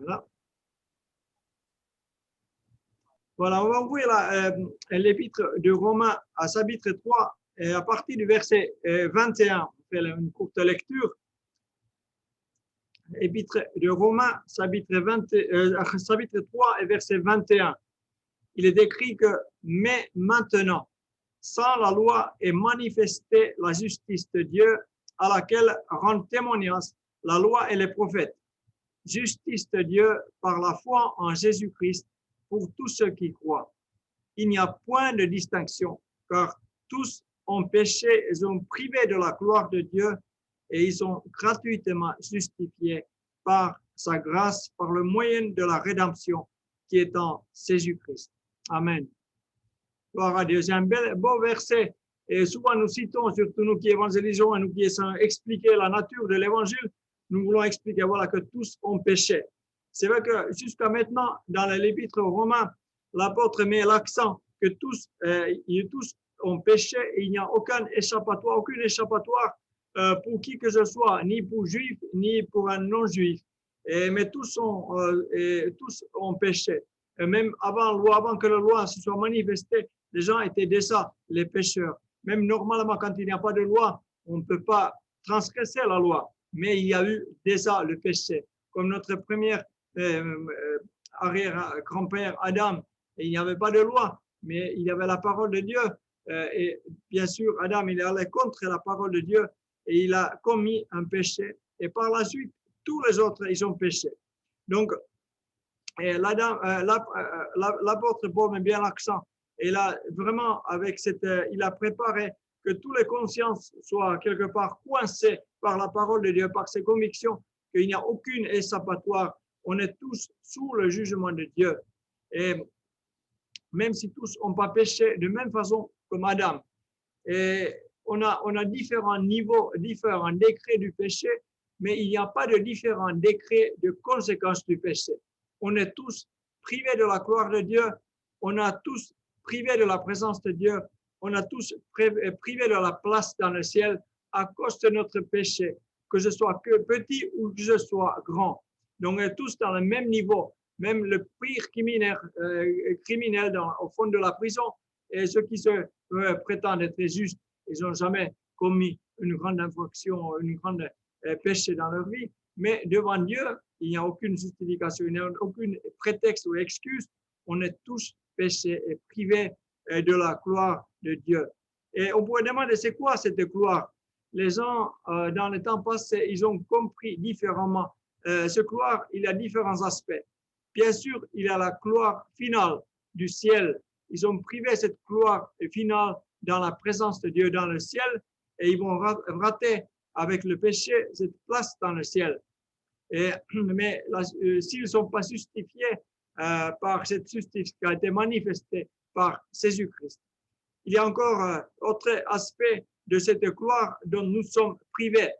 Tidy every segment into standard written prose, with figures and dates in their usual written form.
Voilà. Voilà, on va ouvrir l'épître de Romains à chapitre 3, et à partir du verset 21. On fait une courte lecture. Épître de Romains, chapitre 3 et verset 21. Il est écrit que « Mais maintenant, sans la loi est manifestée la justice de Dieu, à laquelle rendent témoignage la loi et les prophètes. Justice de Dieu par la foi en Jésus-Christ pour tous ceux qui croient. Il n'y a point de distinction, car tous ont péché et sont privés de la gloire de Dieu, et ils sont gratuitement justifiés par sa grâce, par le moyen de la rédemption qui est en Jésus-Christ. » Amen. Gloire à Dieu. C'est un beau verset. Et souvent nous citons, surtout nous qui évangélisons et nous qui essayons d'expliquer la nature de l'évangile, nous voulons expliquer voilà, que tous ont péché. C'est vrai que jusqu'à maintenant, dans l'épître aux Romains, l'apôtre met l'accent que tous ont péché et il n'y a aucune échappatoire pour qui que ce soit, ni pour juif, ni pour un non-juif. Mais tous ont péché. Et même avant que la loi se soit manifestée, les gens étaient déjà les pécheurs. Même normalement, quand il n'y a pas de loi, on ne peut pas transgresser la loi. Mais il y a eu déjà le péché. Comme notre premier arrière-grand-père Adam, et il n'y avait pas de loi, mais il y avait la parole de Dieu. Et bien sûr, Adam, il est allé contre la parole de Dieu et il a commis un péché. Et par la suite, tous les autres, ils ont péché. Donc, l'apôtre Paul met bien l'accent. Et là, vraiment, il a préparé que toutes les consciences soient quelque part coincées par la parole de Dieu, par ses convictions, qu'il n'y a aucune échappatoire. On est tous sous le jugement de Dieu. Et même si tous n'ont pas péché de même façon comme Adam. Et on a différents niveaux, différents degrés du péché, mais il n'y a pas de différents degrés de conséquences du péché. On est tous privés de la gloire de Dieu, on a tous privés de la présence de Dieu, on a tous privés de la place dans le ciel à cause de notre péché, que ce soit que petit ou que ce soit grand. Donc, on est tous dans le même niveau, même le pire criminel au fond de la prison et ceux qui se prétendent être justes, ils n'ont jamais commis une grande infraction, une grande péché dans leur vie, mais devant Dieu, il n'y a aucune justification, il n'y a aucun prétexte ou excuse. On est tous péchés et privés de la gloire de Dieu. Et on pourrait demander, c'est quoi cette gloire? Les gens, dans le temps passé, ils ont compris différemment. Ce gloire, il y a différents aspects. Bien sûr, il y a la gloire finale du ciel. Ils ont privé cette gloire finale dans la présence de Dieu dans le ciel et ils vont rater avec le péché cette place dans le ciel. Mais s'ils ne sont pas justifiés par cette justice qui a été manifestée par Jésus-Christ, il y a encore autre aspect de cette gloire dont nous sommes privés,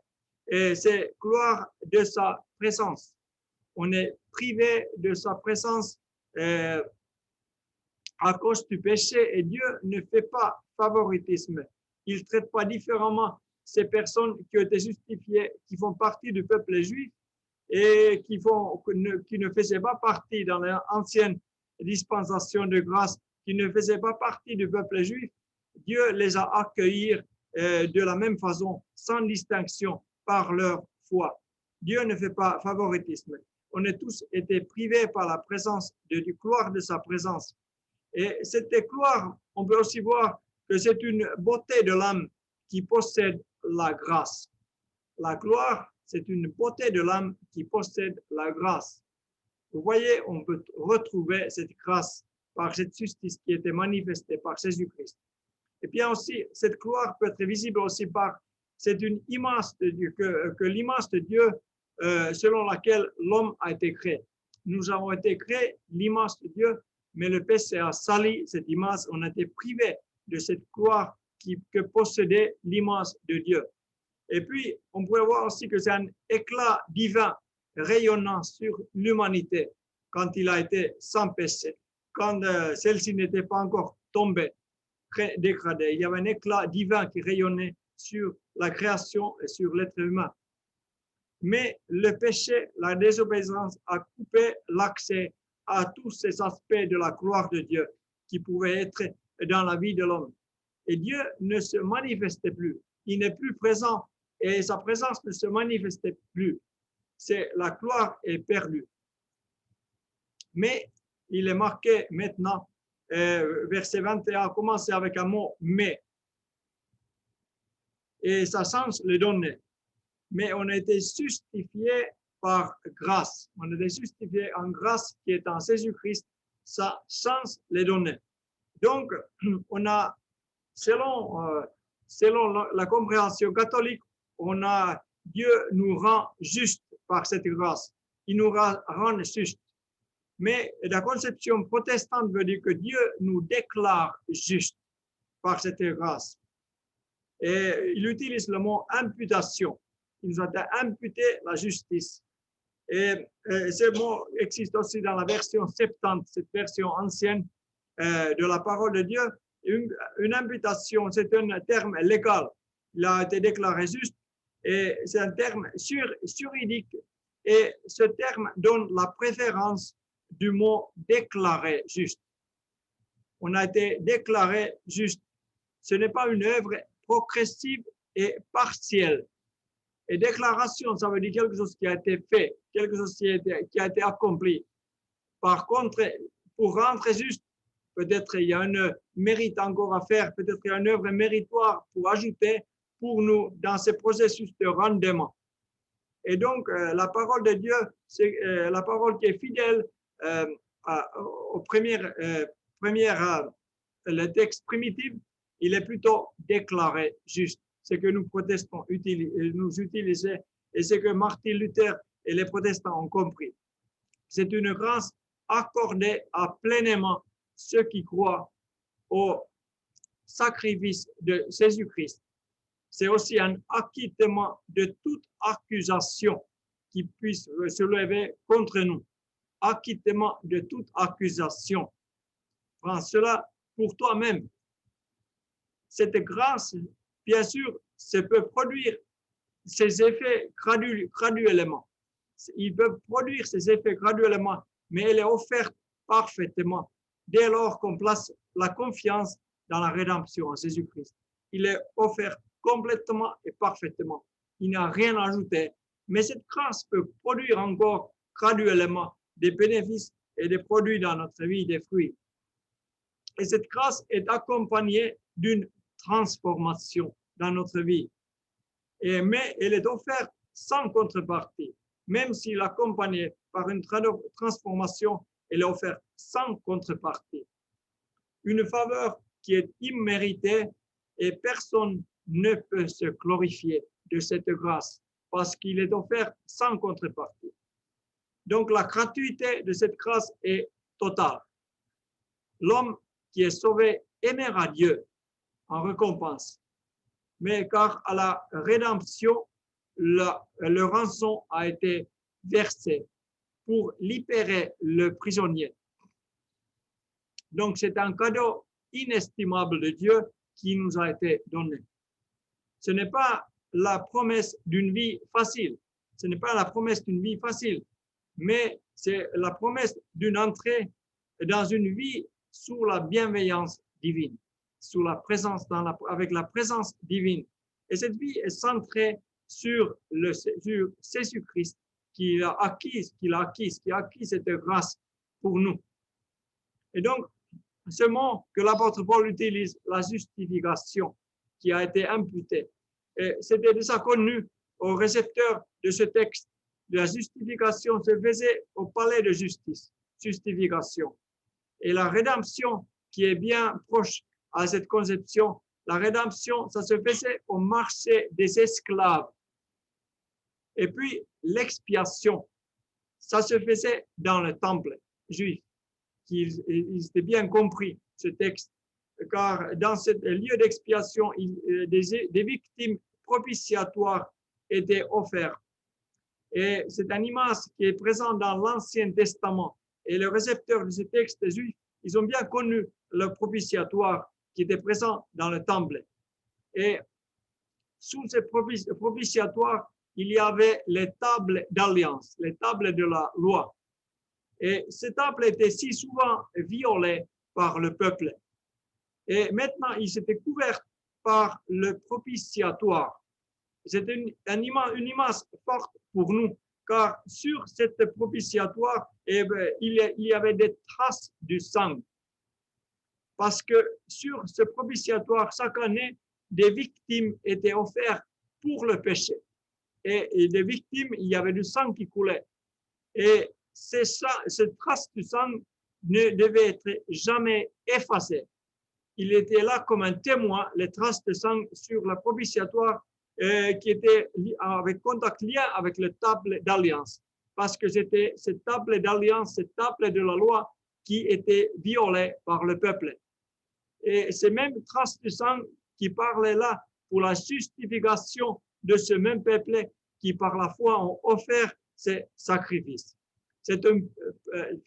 et c'est gloire de sa présence. On est privé de sa présence à cause du péché et Dieu ne fait pas favoritisme. Il ne traite pas différemment ces personnes qui ont été justifiées, qui font partie du peuple juif et qui ne faisaient pas partie dans l'ancienne dispensation de grâce, qui ne faisaient pas partie du peuple juif. Dieu les a accueillis de la même façon, sans distinction, par leur foi. Dieu ne fait pas favoritisme. On a tous été privés par la présence du gloire de sa présence. Et cette gloire, on peut aussi voir que c'est une beauté de l'âme qui possède la grâce. La gloire, c'est une beauté de l'âme qui possède la grâce. Vous voyez, on peut retrouver cette grâce par cette justice qui était manifestée par Jésus-Christ. Et bien aussi, cette gloire peut être visible aussi c'est une image de Dieu, que l'image de Dieu selon laquelle l'homme a été créé. Nous avons été créés l'image de Dieu, mais le péché a sali cette image, on a été privés de cette gloire que possédait l'image de Dieu. Et puis, on pourrait voir aussi que c'est un éclat divin rayonnant sur l'humanité quand il a été sans péché, quand celle-ci n'était pas encore tombée, très dégradée. Il y avait un éclat divin qui rayonnait sur la création et sur l'être humain. Mais le péché, la désobéissance a coupé l'accès à tous ces aspects de la gloire de Dieu qui pouvaient être dans la vie de l'homme. Et Dieu ne se manifestait plus. Il n'est plus présent et sa présence ne se manifestait plus. La gloire est perdue. Mais il est marqué maintenant, verset 21, commencer avec un mot « mais ». Et ça change les données. Mais on a été justifié par grâce. On a été justifié en grâce qui est en Jésus-Christ. Ça change les données. Donc, on a, selon la compréhension catholique, Dieu nous rend juste par cette grâce. Il nous rend juste. Mais la conception protestante veut dire que Dieu nous déclare juste par cette grâce. Et il utilise le mot imputation. Il nous a imputé la justice. Et ce mot existe aussi dans la version 70, cette version ancienne de la parole de Dieu. Une imputation, c'est un terme légal. Il a été déclaré juste et c'est un terme juridique. Et ce terme donne la préférence du mot déclaré juste. On a été déclaré juste. Ce n'est pas une œuvre progressive et partielle. Et déclaration, ça veut dire quelque chose qui a été fait, quelque chose qui a été accompli. Par contre, pour rendre juste, peut-être il y a un mérite encore à faire, peut-être il y a une œuvre méritoire pour ajouter pour nous dans ce processus de rendement. Et donc, la parole de Dieu, c'est la parole qui est fidèle au le texte primitif, il est plutôt déclaré juste. Ce que nous protestants nous utilisons et ce que Martin Luther et les protestants ont compris. C'est une grâce accordée à pleinement ceux qui croient au sacrifice de Jésus-Christ. C'est aussi un acquittement de toute accusation qui puisse se lever contre nous. Acquittement de toute accusation. Prends cela pour toi-même. Cette grâce, bien sûr, ça peut produire ses effets graduellement. Ils peuvent produire ces effets graduellement, mais elle est offerte parfaitement dès lors qu'on place la confiance dans la rédemption en Jésus-Christ. Il est offert complètement et parfaitement. Il n'y a rien à ajouter. Mais cette grâce peut produire encore graduellement des bénéfices et des produits dans notre vie, des fruits. Et cette grâce est accompagnée d'une transformation dans notre vie. Mais elle est offerte sans contrepartie. Même s'il est accompagné par une transformation, elle est offerte sans contrepartie. Une faveur qui est imméritée et personne ne peut se glorifier de cette grâce parce qu'il est offert sans contrepartie. Donc la gratuité de cette grâce est totale. L'homme qui est sauvé aimera Dieu en récompense. Mais car à la rédemption, le rançon a été versé pour libérer le prisonnier. Donc c'est un cadeau inestimable de Dieu qui nous a été donné. Ce n'est pas la promesse d'une vie facile. Ce n'est pas la promesse d'une vie facile, mais c'est la promesse d'une entrée dans une vie sous la bienveillance divine, sous la présence avec la présence divine. Et cette vie est centrée sur Jésus-Christ qui a acquis cette grâce pour nous. Et donc, ce mot que l'apôtre Paul utilise, la justification qui a été imputée, c'était déjà connu au récepteur de ce texte. La justification se faisait au palais de justice, justification. Et la rédemption, qui est bien proche à cette conception, la rédemption, ça se faisait au marché des esclaves. Et puis, l'expiation, ça se faisait dans le temple juif. Ils étaient bien compris, ce texte, car dans ce lieu d'expiation, des victimes propitiatoires étaient offertes. Et c'est une image qui est présente dans l'Ancien Testament. Et les récepteurs de ce texte juif, ils ont bien connu le propitiatoire qui était présent dans le temple. Et sous ce propitiatoire, il y avait les tables d'alliance, les tables de la loi. Et ces tables étaient si souvent violées par le peuple. Et maintenant, ils étaient couverts par le propitiatoire. C'était une image forte pour nous, car sur cette propitiatoire, il y avait des traces du sang. Parce que sur ce propitiatoire, chaque année, des victimes étaient offertes pour le péché. Et des victimes, il y avait du sang qui coulait. Et cette trace du sang ne devait être jamais effacée. Il était là comme un témoin, les traces de sang sur la propitiatoire qui était avec contact lien avec la table d'alliance. Parce que c'était cette table d'alliance, cette table de la loi qui était violée par le peuple. Et ces mêmes traces de sang qui parlaient là pour la justification de ce même peuple qui par la foi ont offert ces sacrifices. C'est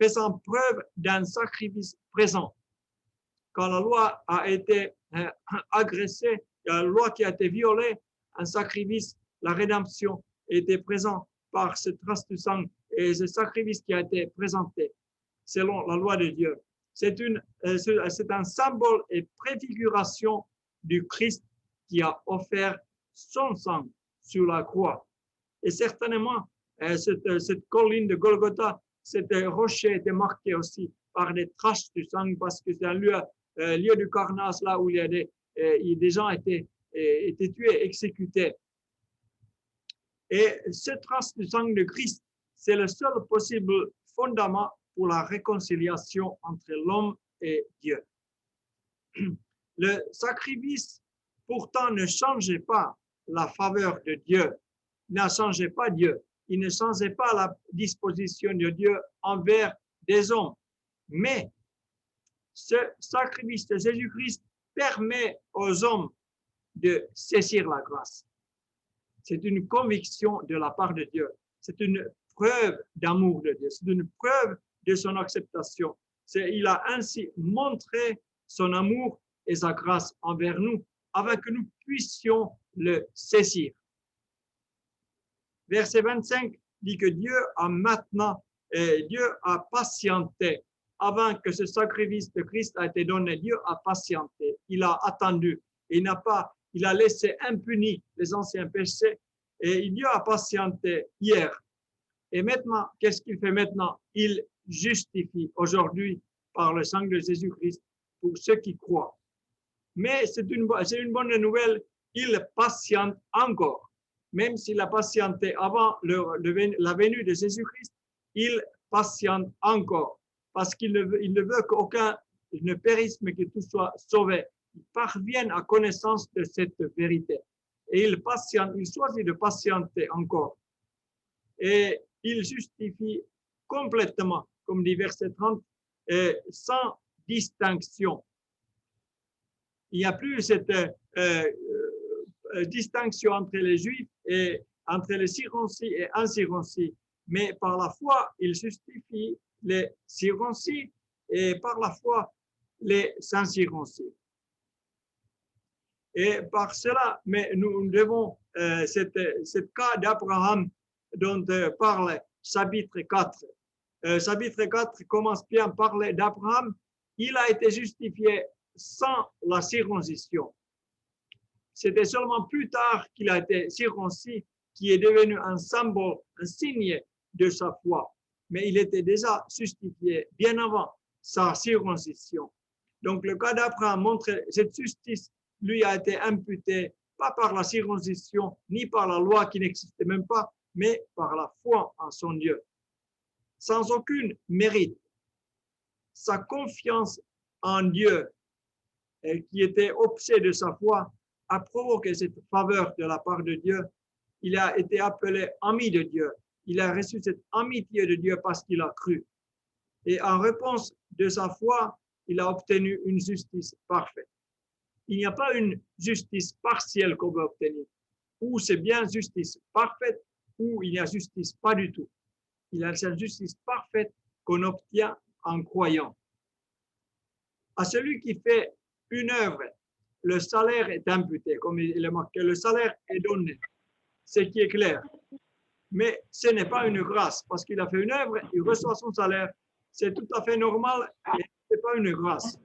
faisant preuve d'un sacrifice présent. Quand la loi a été agressée, la loi qui a été violée, un sacrifice, la rédemption était présent par cette trace de sang et ce sacrifice qui a été présenté selon la loi de Dieu. C'est un symbole et préfiguration du Christ qui a offert son sang sur la croix. Et certainement, cette colline de Golgotha, cet rocher était marqué aussi par des traces de sang parce que c'est un lieu du carnage là où il y a des gens étaient tués, exécutés. Et cette trace du sang de Christ, c'est le seul possible fondament pour la réconciliation entre l'homme et Dieu. Le sacrifice, pourtant, ne changeait pas la faveur de Dieu, ne changeait pas Dieu. Il ne changeait pas la disposition de Dieu envers des hommes. Mais ce sacrifice de Jésus-Christ permet aux hommes de saisir la grâce. C'est une conviction de la part de Dieu. C'est une preuve d'amour de Dieu. C'est une preuve de son acceptation. Il a ainsi montré son amour et sa grâce envers nous, afin que nous puissions le saisir. Verset 25 dit que Dieu a patienté avant que ce sacrifice de Christ a été donné. Dieu a patienté, il a attendu, il a laissé impunis les anciens péchés et Dieu a patienté hier. Et maintenant, qu'est-ce qu'il fait maintenant? Il justifie aujourd'hui par le sang de Jésus-Christ pour ceux qui croient. Mais c'est une bonne nouvelle, il patiente encore. Même s'il a patienté avant la venue de Jésus-Christ, il patiente encore. Parce qu'il ne veut qu'aucun ne périsse, mais que tout soit sauvé. Il parvient à connaissance de cette vérité. Et il choisit de patienter encore. Et il justifie complètement, comme dit verset 30, sans distinction. Il n'y a plus cette distinction entre les Juifs et entre les circoncis et incirconcis. Mais par la foi, il justifie les circoncis et par la foi, les incirconcis. Et par cela, mais nous devons, ce cas d'Abraham dont parle chapitre 4. Chapitre 4 commence bien à parler d'Abraham. Il a été justifié sans la circoncision. C'était seulement plus tard qu'il a été circoncis, qui est devenu un symbole, un signe de sa foi. Mais il était déjà justifié bien avant sa circoncision. Donc le cas d'Abraham montre que cette justice lui a été imputée pas par la circoncision, ni par la loi qui n'existait même pas, mais par la foi en son Dieu. Sans aucun mérite. Sa confiance en Dieu, qui était obsédé de sa foi, a provoqué cette faveur de la part de Dieu. Il a été appelé ami de Dieu. Il a reçu cette amitié de Dieu parce qu'il a cru. Et en réponse de sa foi, il a obtenu une justice parfaite. Il n'y a pas une justice partielle qu'on veut obtenir. Ou c'est bien justice parfaite, ou il n'y a justice pas du tout. Il y a cette justice parfaite qu'on obtient en croyant. À celui qui fait une œuvre, le salaire est imputé, comme il est marqué, le salaire est donné. ce qui est clair. Mais ce n'est pas une grâce, parce qu'il a fait une œuvre, il reçoit son salaire. C'est tout à fait normal et ce n'est pas une grâce.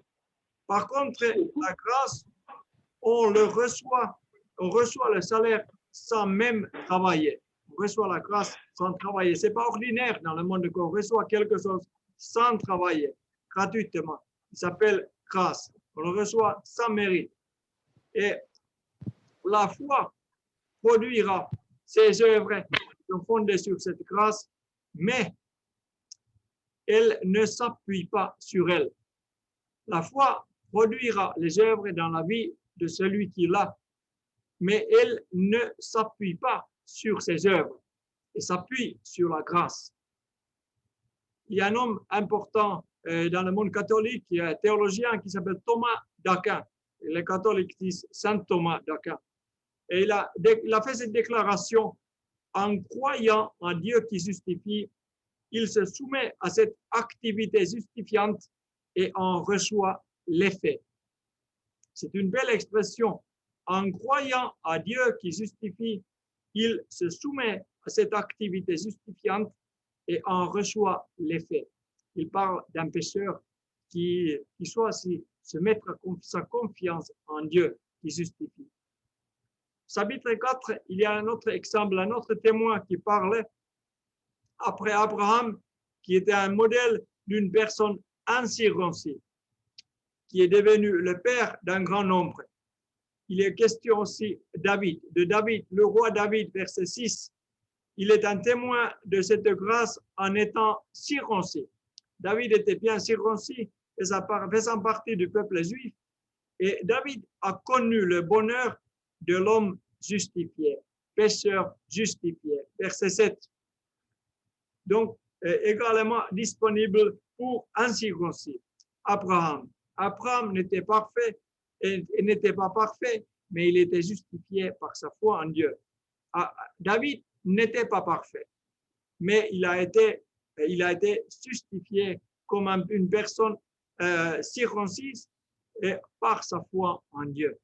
Par contre, la grâce, on reçoit le salaire sans même travailler. On reçoit la grâce sans travailler. Ce n'est pas ordinaire dans le monde qu'on reçoit quelque chose sans travailler, gratuitement. Il s'appelle grâce. On le reçoit sans mérite. Et la foi produira ses œuvres qui sont fondées sur cette grâce, mais elle ne s'appuie pas sur elle. La foi produira les œuvres dans la vie de celui qui l'a, mais elle ne s'appuie pas sur ses œuvres, elle s'appuie sur la grâce. Il y a un homme important dans le monde catholique, qui est un théologien qui s'appelle Thomas d'Aquin. Les catholiques disent Saint Thomas d'Aquin. Et il a fait cette déclaration: en croyant en Dieu qui justifie, il se soumet à cette activité justifiante et en reçoit l'effet. C'est une belle expression. En croyant à Dieu qui justifie, il se soumet à cette activité justifiante et en reçoit l'effet. Il parle d'un pécheur qui soit se mettre sa confiance en Dieu qui justifie. Chapitre 4, il y a un autre exemple, un autre témoin qui parlait après Abraham, qui était un modèle d'une personne incirconcis, qui est devenu le père d'un grand nombre. Il est question aussi de David, le roi David, verset 6. Il est un témoin de cette grâce en étant circoncis. David était bien circoncis, faisant partie du peuple juif. Et David a connu le bonheur de l'homme justifié, pécheur justifié. Verset 7. Donc, également disponible pour incirconcis. Abraham. Abraham n'était parfait et n'était pas parfait, mais il était justifié par sa foi en Dieu. David n'était pas parfait, mais il a été justifié comme une personne circoncise et par sa foi en Dieu.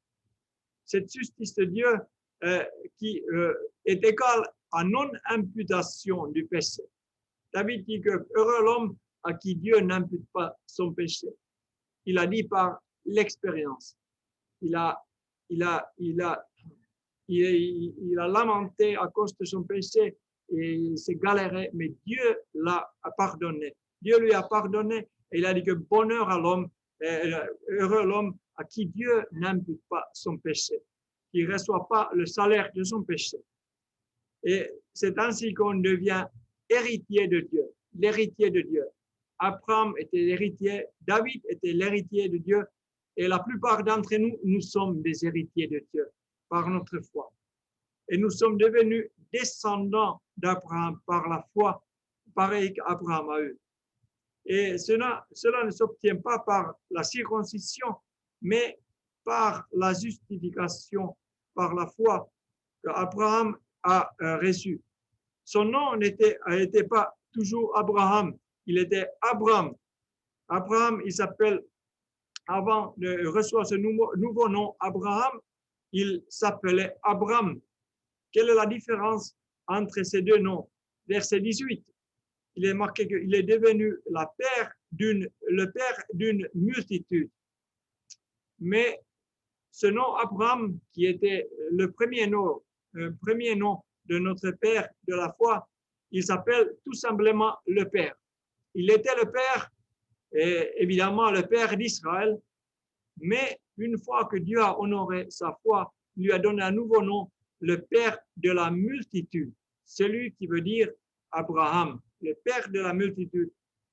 Cette justice de Dieu qui est égale à non-imputation du péché. David dit que heureux l'homme à qui Dieu n'impute pas son péché. Il a dit par l'expérience. Il a lamenté à cause de son péché et il s'est galéré, mais Dieu l'a pardonné. Dieu lui a pardonné et il a dit que bonheur à l'homme, heureux l'homme à qui Dieu n'impute pas son péché, qui ne reçoit pas le salaire de son péché. Et c'est ainsi qu'on devient héritier de Dieu, l'héritier de Dieu. Abraham était l'héritier, David était l'héritier de Dieu, et la plupart d'entre nous, nous sommes des héritiers de Dieu par notre foi. Et nous sommes devenus descendants d'Abraham par la foi, pareil qu'Abraham a eu. Et cela ne s'obtient pas par la circoncision, mais par la justification, par la foi qu'Abraham a reçue. Son nom n'était pas toujours Abraham, il était Abram. Abraham, il s'appelle, avant de recevoir ce nouveau nom, Abraham, il s'appelait Abram. Quelle est la différence entre ces deux noms? Verset 18, il est marqué qu'il est devenu le père d'une multitude. Mais ce nom Abraham, qui était le premier nom de notre Père de la foi, il s'appelle tout simplement le Père. Il était le Père, et évidemment le Père d'Israël, mais une fois que Dieu a honoré sa foi, il lui a donné un nouveau nom, le Père de la multitude, celui qui veut dire Abraham, le Père de la multitude.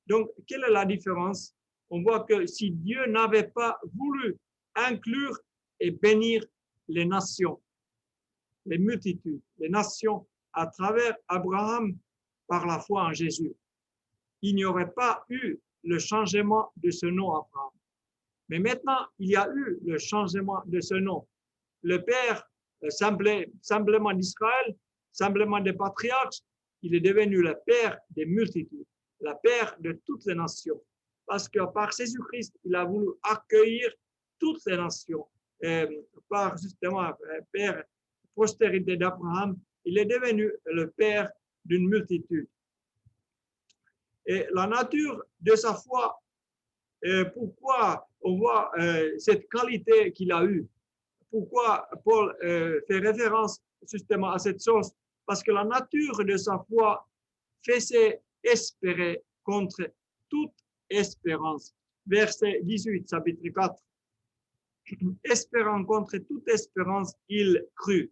Donc, quelle est la différence? On voit que si Dieu n'avait pas voulu inclure et bénir les nations, les multitudes, les nations, à travers Abraham par la foi en Jésus, il n'y aurait pas eu le changement de ce nom Abraham. Mais maintenant, il y a eu le changement de ce nom. Le Père, simplement d'Israël, simplement des patriarches, il est devenu le Père des multitudes, le Père de toutes les nations. Parce que par Jésus-Christ, il a voulu accueillir toutes les nations. Par justement, Père, postérité d'Abraham, Il est devenu le père d'une multitude. Et la nature de sa foi, pourquoi on voit cette qualité qu'il a eue? Pourquoi Paul fait référence justement à cette chose? Parce que la nature de sa foi faisait espérer contre toute espérance. Verset 18, chapitre 4. Espérant contre toute espérance, il crut,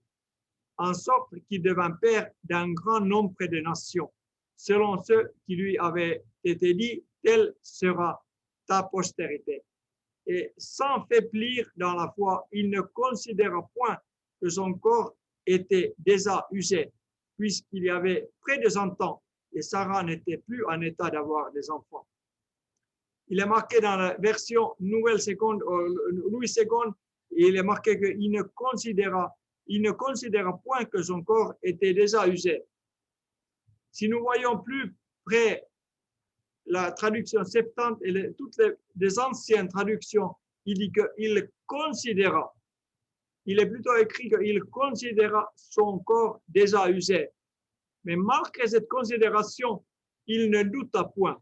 en sorte qu'il devint père d'un grand nombre de nations, selon ce qui lui avait été dit, telle sera ta postérité. Et sans faiblir dans la foi, il ne considéra point que son corps était déjà usé, puisqu'il y avait près de 100 ans, et Sarah n'était plus en état d'avoir des enfants. Il est marqué dans la version Nouvelle Seconde, Louis II, il est marqué qu'il ne considéra point que son corps était déjà usé. Si nous voyons plus près la traduction 70 et toutes les anciennes traductions, il dit qu'il considéra. Il est plutôt écrit qu'il considéra son corps déjà usé. Mais malgré cette considération, il ne douta point.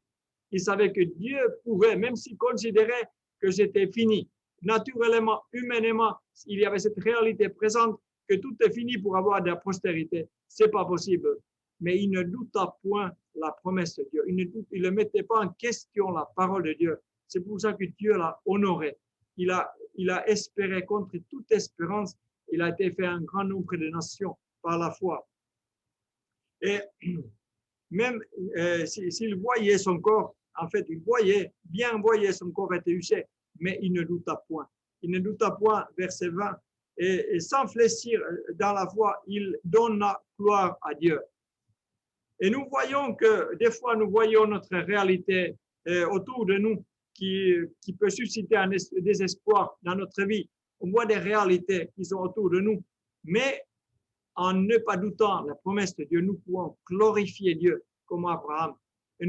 Il savait que Dieu pouvait, même s'il considérait que c'était fini, naturellement, humainement, il y avait cette réalité présente que tout est fini pour avoir de la postérité. C'est pas possible. Mais il ne douta point la promesse de Dieu. Il ne mettait pas en question la parole de Dieu. C'est pour ça que Dieu l'a honoré. Il a espéré contre toute espérance. Il a été fait un grand nombre de nations par la foi. Et même s'il voyait son corps, en fait, il voyait son corps était usé, mais il ne douta point. Il ne douta point, verset 20, et sans fléchir dans la foi, il donna gloire à Dieu. Et nous voyons que des fois, nous voyons notre réalité autour de nous qui peut susciter un désespoir dans notre vie. On voit des réalités qui sont autour de nous, mais en ne pas doutant la promesse de Dieu, nous pouvons glorifier Dieu comme Abraham. Et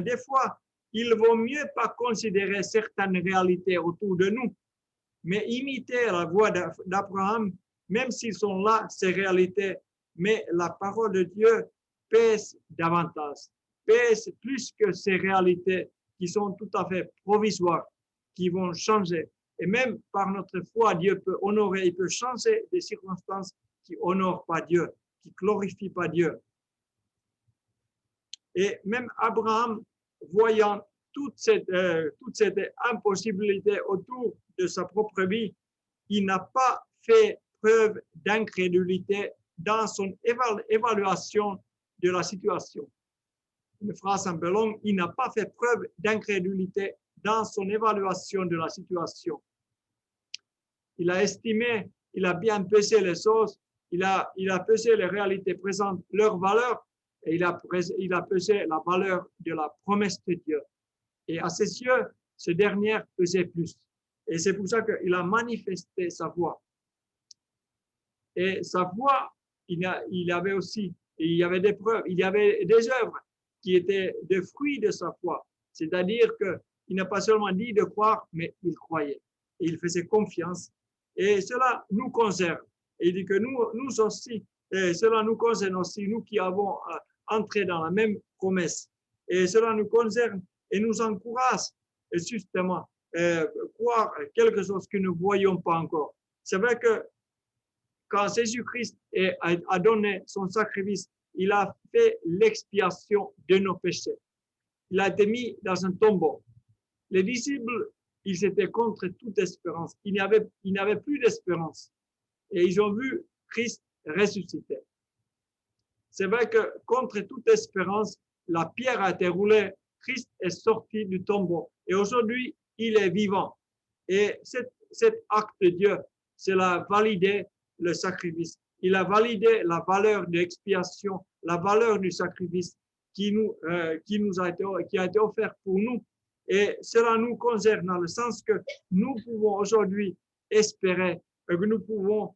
des fois, il vaut mieux pas considérer certaines réalités autour de nous, mais imiter la voie d'Abraham, même s'ils sont là, ces réalités, mais la parole de Dieu pèse davantage, pèse plus que ces réalités qui sont tout à fait provisoires, qui vont changer. Et même par notre foi, Dieu peut honorer, il peut changer des circonstances qui honorent pas Dieu, qui glorifient pas Dieu. Et même Abraham, voyant toute cette impossibilité autour de sa propre vie, il n'a pas fait preuve d'incrédulité dans son évaluation de la situation. Une phrase un peu longue, il n'a pas fait preuve d'incrédulité dans son évaluation de la situation. Il a estimé, il a bien pesé les choses, il a pesé les réalités présentes, leur valeur, et il a pesé la valeur de la promesse de Dieu. Et à ses yeux, ce dernier pesait plus. Et c'est pour ça qu'il a manifesté sa foi. Et sa foi, il y avait aussi, il y avait des preuves, il y avait des œuvres qui étaient des fruits de sa foi. C'est-à-dire qu'il n'a pas seulement dit de croire, mais il croyait. Et il faisait confiance. Et cela nous concerne. Et il dit que nous aussi, et cela nous concerne aussi, nous qui avons entré dans la même promesse. Et cela nous concerne et nous encourage justement croire quelque chose que nous ne voyons pas encore. C'est vrai que quand Jésus-Christ a donné son sacrifice, il a fait l'expiation de nos péchés. Il a été mis dans un tombeau. Les disciples, ils étaient contre toute espérance. Il n'y avait plus d'espérance. Et ils ont vu Christ ressusciter. C'est vrai que contre toute espérance, la pierre a été roulée. Christ est sorti du tombeau. Et aujourd'hui, il est vivant. Et cet acte de Dieu, c'est la valider le sacrifice. Il a validé la valeur de l'expiation, la valeur du sacrifice qui a été offert pour nous. Et cela nous concerne dans le sens que nous pouvons aujourd'hui espérer que nous pouvons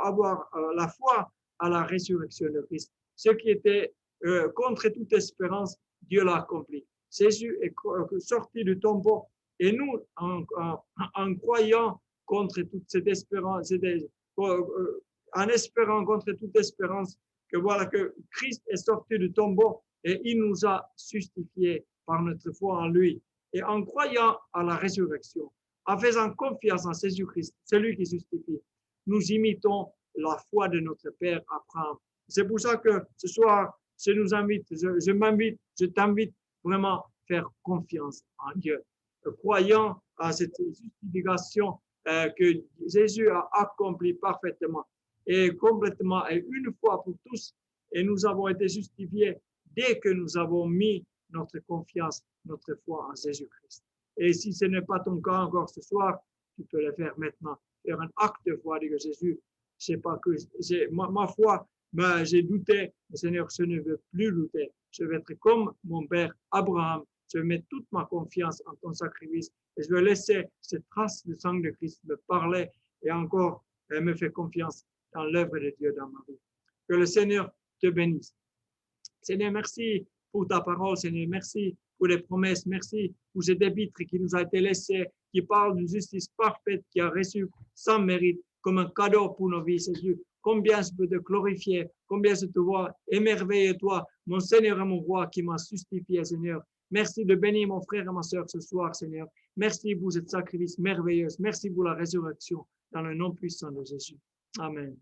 avoir la foi à la résurrection de Christ. Ce qui était contre toute espérance, Dieu l'a accompli. Jésus est sorti du tombeau et nous, en croyant contre toute cette espérance, en espérant contre toute espérance que voilà que Christ est sorti du tombeau et il nous a justifiés par notre foi en lui. Et en croyant à la résurrection, en faisant confiance en Jésus-Christ, celui qui justifie, nous imitons la foi de notre Père Abraham. C'est pour ça que ce soir, je t'invite vraiment à faire confiance en Dieu, croyant à cette justification que Jésus a accompli parfaitement et complètement et une fois pour tous. Et nous avons été justifiés dès que nous avons mis notre confiance, notre foi en Jésus-Christ. Et si ce n'est pas ton cas encore ce soir, tu peux le faire maintenant. Faire un acte de foi, dire Jésus, je sais pas que ma foi, mais j'ai douté, mais Seigneur, je ne veux plus douter. Je vais être comme mon père Abraham. Je vais mettre toute ma confiance en ton sacrifice et je vais laisser cette trace de sang de Christ me parler et encore me faire confiance dans l'œuvre de Dieu dans ma vie. Que le Seigneur te bénisse. Seigneur, merci pour ta parole, Seigneur. Merci pour les promesses. Merci pour cet épître qui nous a été laissé, qui parle d'une justice parfaite, qui a reçu sans mérite comme un cadeau pour nos vies, Jésus. Combien je peux te glorifier, combien je te vois émerveiller toi, mon Seigneur et mon roi qui m'a justifié, Seigneur. Merci de bénir mon frère et ma soeur ce soir, Seigneur. Merci pour cette sacrifice merveilleuse. Merci pour la résurrection dans le nom puissant de Jésus. Amen.